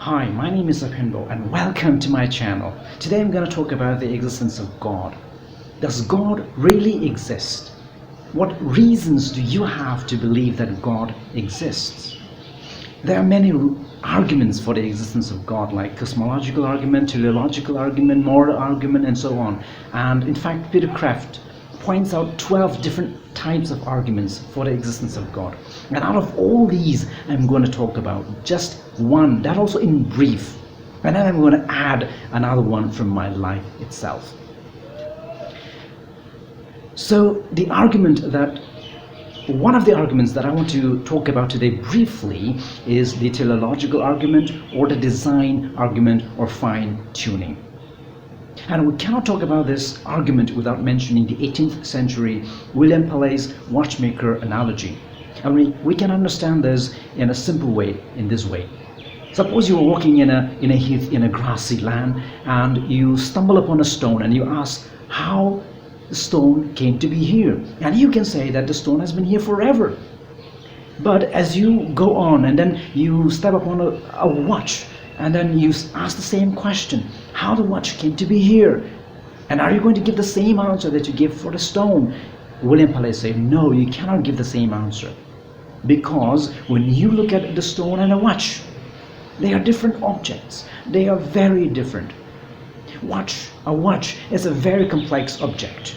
Hi, my name is Apendo and welcome to my channel. Today I'm going to talk about the existence of God. Does God really exist? What reasons do you have to believe that God exists? There are many arguments for the existence of God, like cosmological argument, teleological argument, moral argument, and so on. And in fact, Peter Kraft points out 12 different types of arguments for the existence of God. And out of all these, I'm going to talk about just one, that also in brief. And then I'm going to add another one from my life itself. So one of the arguments that I want to talk about today briefly is the teleological argument, or the design argument, or fine-tuning. And we cannot talk about this argument without mentioning the 18th century William Paley's watchmaker analogy. And we can understand this in a simple way, in this way. Suppose you are walking in a heath, in a grassy land, and you stumble upon a stone and you ask how the stone came to be here. And you can say that the stone has been here forever. But as you go on and then you step upon a watch, and then you ask the same question, how the watch came to be here. And are you going to give the same answer that you give for the stone? William Paley said, no, you cannot give the same answer. Because when you look at the stone and a watch, they are different objects. They are very different. A watch is a very complex object.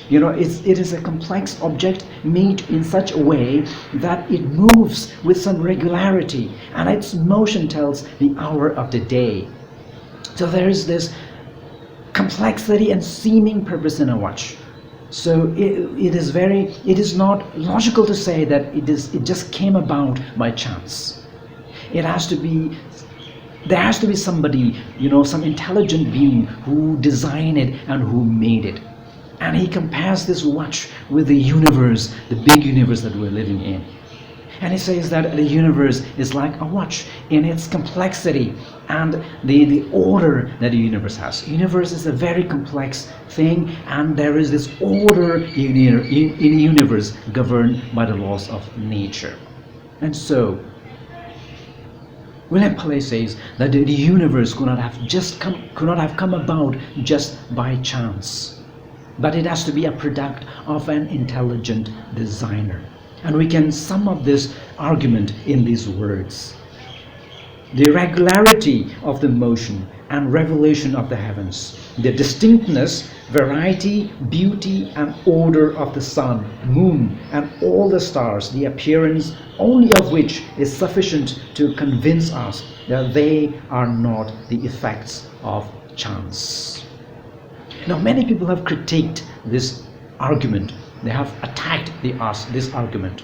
You know, it is a complex object made in such a way that it moves with some regularity, and its motion tells the hour of the day. So there is this complexity and seeming purpose in a watch. So it is not logical to say that it just came about by chance. There has to be somebody, some intelligent being who designed it and who made it. And he compares this watch with the universe, the big universe that we're living in. And he says that the universe is like a watch in its complexity and the order that the universe has. The universe is a very complex thing, and there is this order in the universe governed by the laws of nature. And so William Paley says that the universe could not have come about just by chance. But it has to be a product of an intelligent designer. And we can sum up this argument in these words. The regularity of the motion and revelation of the heavens, the distinctness, variety, beauty, and order of the sun, moon, and all the stars, the appearance only of which is sufficient to convince us that they are not the effects of chance. Now, many people have critiqued this argument. They have attacked this argument.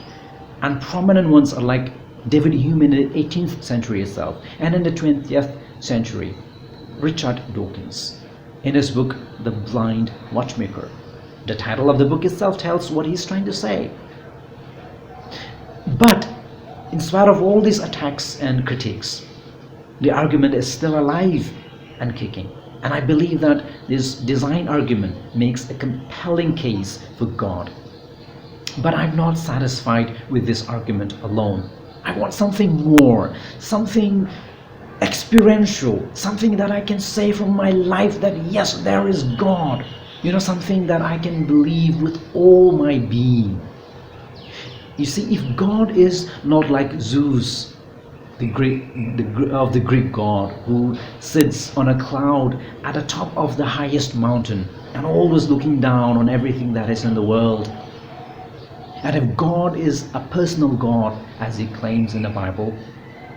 And prominent ones are like David Hume in the 18th century itself, and in the 20th century, Richard Dawkins, in his book, The Blind Watchmaker. The title of the book itself tells what he's trying to say. But in spite of all these attacks and critiques, the argument is still alive and kicking. And I believe that this design argument makes a compelling case for God. But I'm not satisfied with this argument alone. I want something more, something experiential, something that I can say from my life that yes, there is God. Something that I can believe with all my being. You see, if God is not like Zeus, the Greek god who sits on a cloud at the top of the highest mountain and always looking down on everything that is in the world. And if God is a personal God, as he claims in the Bible,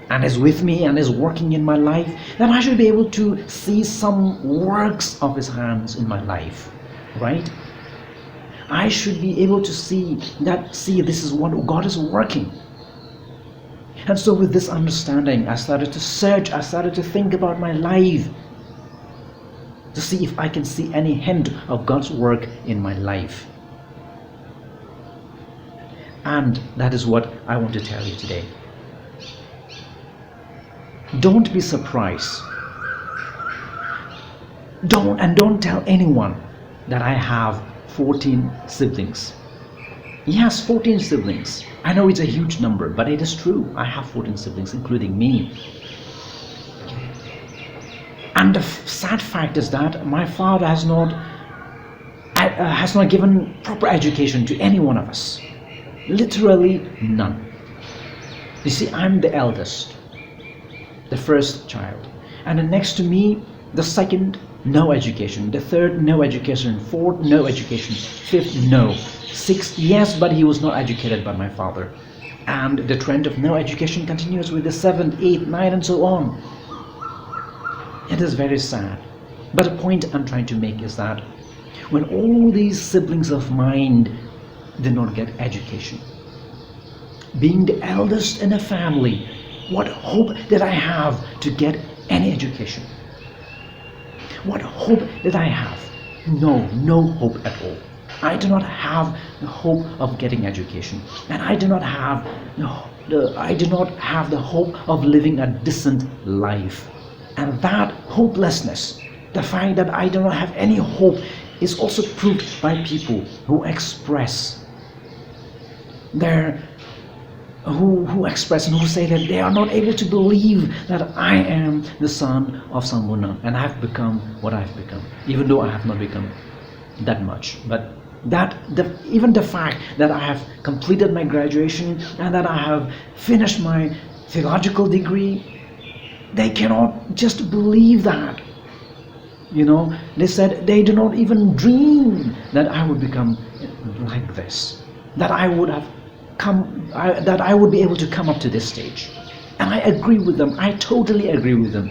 and is with me and is working in my life, then I should be able to see some works of his hands in my life, right? I should be able to see this is what God is working. And so with this understanding, I started to search, I started to think about my life to see if I can see any hint of God's work in my life. And that is what I want to tell you today. Don't be surprised. Don't tell anyone that I have 14 siblings. He has 14 siblings. I know it's a huge number, but it is true. I have 14 siblings, including me. And the sad fact is that my father has not given proper education to any one of us. Literally none. You see, I'm the eldest, the first child. And then next to me, the second, no education. The third, no education. Fourth, no education. Fifth, no. Sixth, yes, but he was not educated by my father. And the trend of no education continues with the seventh, eighth, ninth, and so on. It is very sad. But the point I'm trying to make is that when all these siblings of mine did not get education, being the eldest in a family, what hope did I have to get any education? What hope did I have? No hope at all. I do not have the hope of getting education, and I do not have the hope of living a decent life. And that hopelessness, the fact that I do not have any hope, is also proved by people who express who express and who say that they are not able to believe that I am the son of Sambunan and I have become what I have become, even though I have not become that much. But even the fact that I have completed my graduation and that I have finished my theological degree, they cannot just believe that. They said they do not even dream that I would become like this, that I would be able to come up to this stage. And I agree with them. I totally agree with them,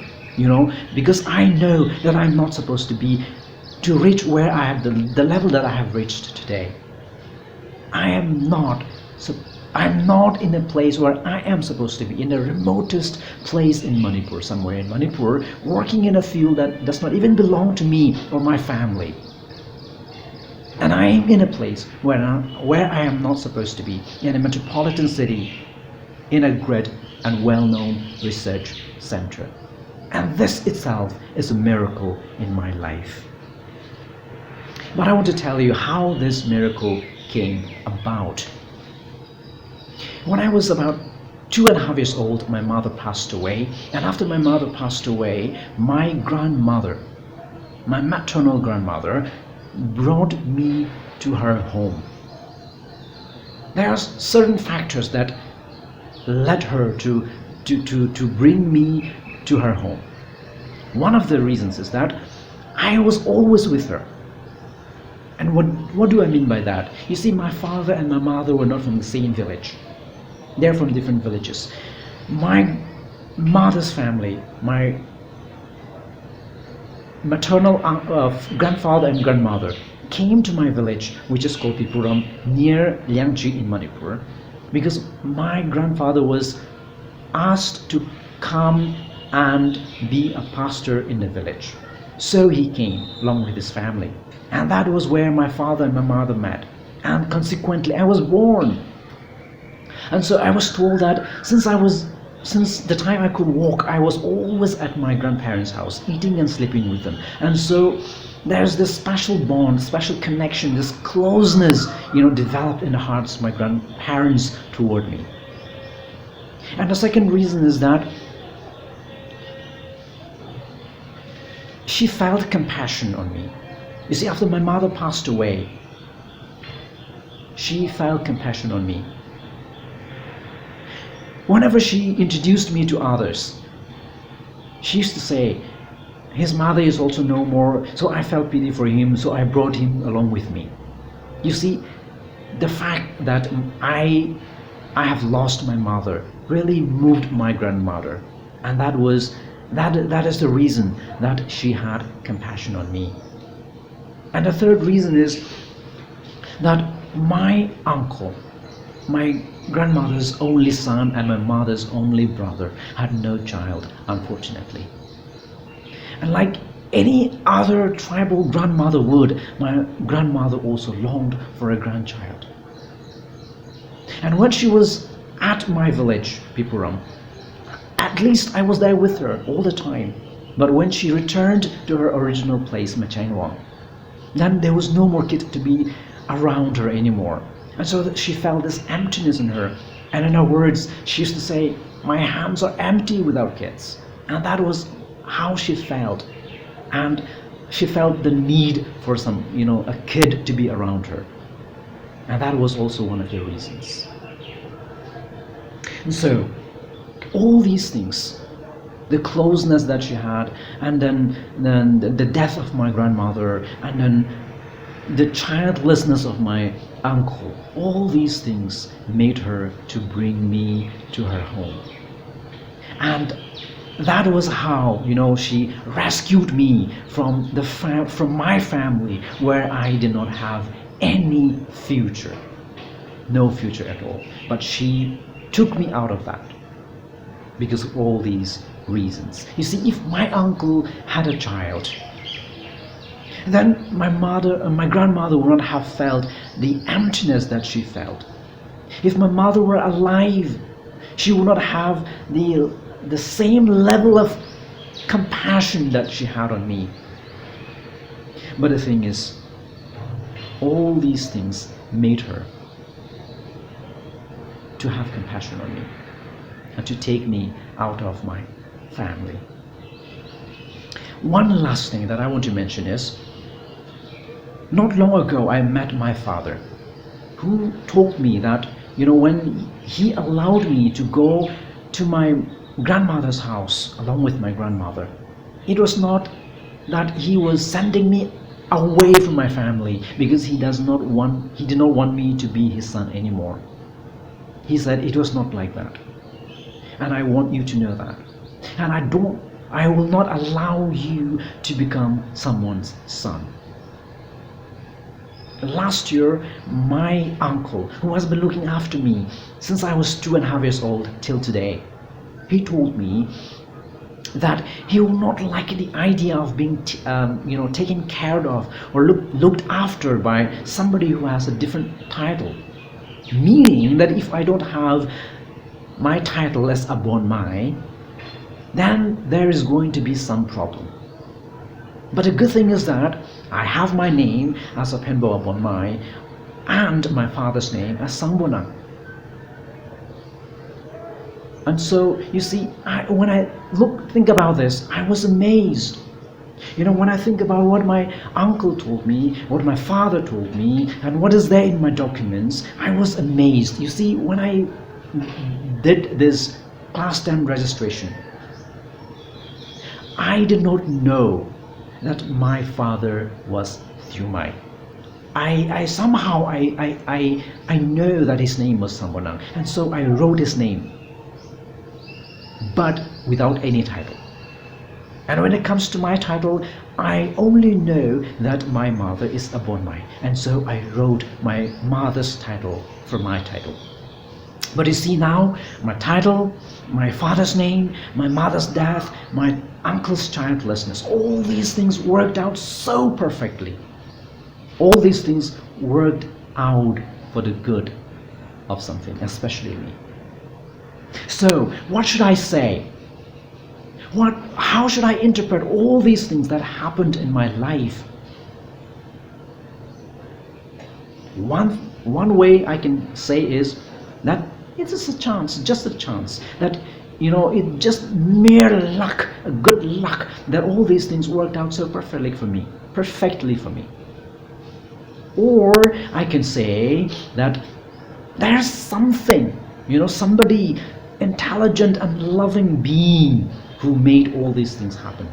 because I know that I'm not supposed to reach where I have the level that I have reached today. I'm not in a place where I am supposed to be, in the remotest place in Manipur, somewhere in Manipur, working in a field that does not even belong to me or my family. And I am in a place where I am not supposed to be, in a metropolitan city, in a great and well-known research center. And this itself is a miracle in my life. But I want to tell you how this miracle came about. When I was about 2.5 years old, my mother passed away. And after my mother passed away, my grandmother, my maternal grandmother, brought me to her home. There are certain factors that led her to bring me to her home. One of the reasons is that I was always with her. And what do I mean by that? You see, my father and my mother were not from the same village. They're from different villages. My mother's family, my maternal grandfather and grandmother, came to my village, which is called Pipuram, near Liangji in Manipur, because my grandfather was asked to come and be a pastor in the village. So he came along with his family. And that was where my father and my mother met. And consequently, I was born. And so I was told that since the time I could walk, I was always at my grandparents' house, eating and sleeping with them. And so there's this special bond, special connection, this closeness, developed in the hearts of my grandparents toward me. And the second reason is that she felt compassion on me. You see, after my mother passed away, she felt compassion on me. Whenever she introduced me to others, she used to say, his mother is also no more, so I felt pity for him, so I brought him along with me. You see, the fact that I have lost my mother really moved my grandmother, and that is the reason that she had compassion on me. And the third reason is that my uncle, my grandmother's only son and my mother's only brother, had no child, unfortunately. And like any other tribal grandmother would, my grandmother also longed for a grandchild. And when she was at my village, Pipuram, at least I was there with her all the time. But when she returned to her original place, Machangwang, then there was no more kid to be around her anymore. And so she felt this emptiness in her. And in her words, she used to say, my hands are empty without kids. And that was how she felt. and she felt the need for a kid to be around her. And that was also one of the reasons. And so, all these things, the closeness that she had, and then the death of my grandmother, and then the childlessness of my uncle, all these things made her to bring me to her home. And that was how, she rescued me from my family, where I did not have any future, no future at all. But she took me out of that because of all these reasons. You see, if my uncle had a child, then my grandmother would not have felt the emptiness that she felt. If my mother were alive, she would not have the same level of compassion that she had on me. But the thing is, all these things made her to have compassion on me and to take me out of my family. One last thing that I want to mention is, not long ago I met my father, who told me that, when he allowed me to go to my grandmother's house along with my grandmother, it was not that he was sending me away from my family because he did not want me to be his son anymore. He said it was not like that. And I want you to know that. And I will not allow you to become someone's son. Last year, my uncle, who has been looking after me since I was 2.5 years old till today, he told me that he will not like the idea of being taken care of or looked after by somebody who has a different title. Meaning that if I don't have my title as Abonmai, then there is going to be some problem. But the good thing is that I have my name as Aphenbo Abonmai and my father's name as Sangbonang. And so, you see, when I think about this, I was amazed. When I think about what my uncle told me, what my father told me, and what is there in my documents, I was amazed. You see, when I did this class 10 registration, I did not know that my father was Thumai. I somehow know that his name was Sangbonang, and so I wrote his name, but without any title. And when it comes to my title, I only know that my mother is Abonmai, and so I wrote my mother's title for my title. But you see now, my title, my father's name, my mother's death, my uncle's childlessness, all these things worked out so perfectly. All these things worked out for the good of something, especially me. So, what should I say? How should I interpret all these things that happened in my life? One way I can say is that it is a chance, just a chance, that it just mere luck, a good luck, that all these things worked out so perfectly for me. Or I can say that there's something, somebody intelligent and loving being who made all these things happen.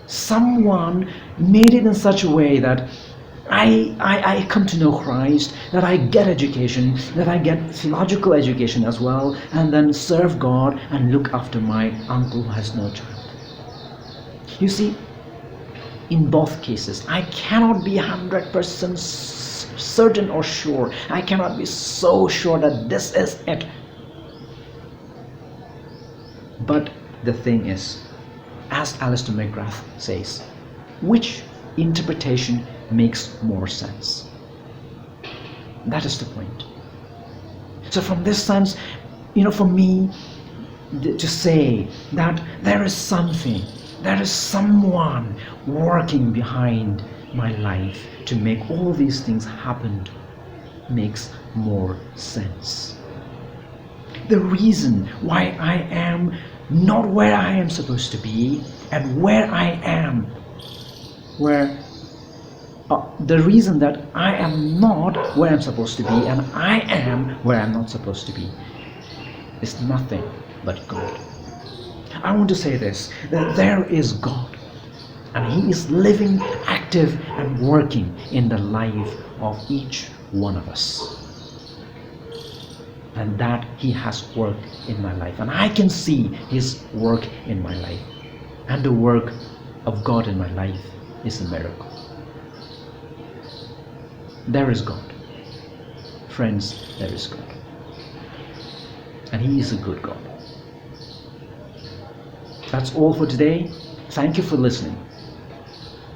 Someone made it in such a way that I come to know Christ, that I get education, that I get theological education as well, and then serve God and look after my uncle who has no child. You see, in both cases, I cannot be 100% certain or sure. I cannot be so sure that this is it. But the thing is, as Alistair McGrath says, which interpretation makes more sense? That is the point. So from this sense, for me to say that there is someone working behind my life to make all these things happen makes more sense. the reason why I am not where I am supposed to be, and where I am, where the reason that I am not where I'm supposed to be and I am where I'm not supposed to be is nothing but God. I want to say this, that there is God, and He is living, active, and working in the life of each one of us. And that He has worked in my life, and I can see His work in my life. And the work of God in my life is a miracle. There is God. Friends, there is God. And He is a good God. That's all for today. Thank you for listening.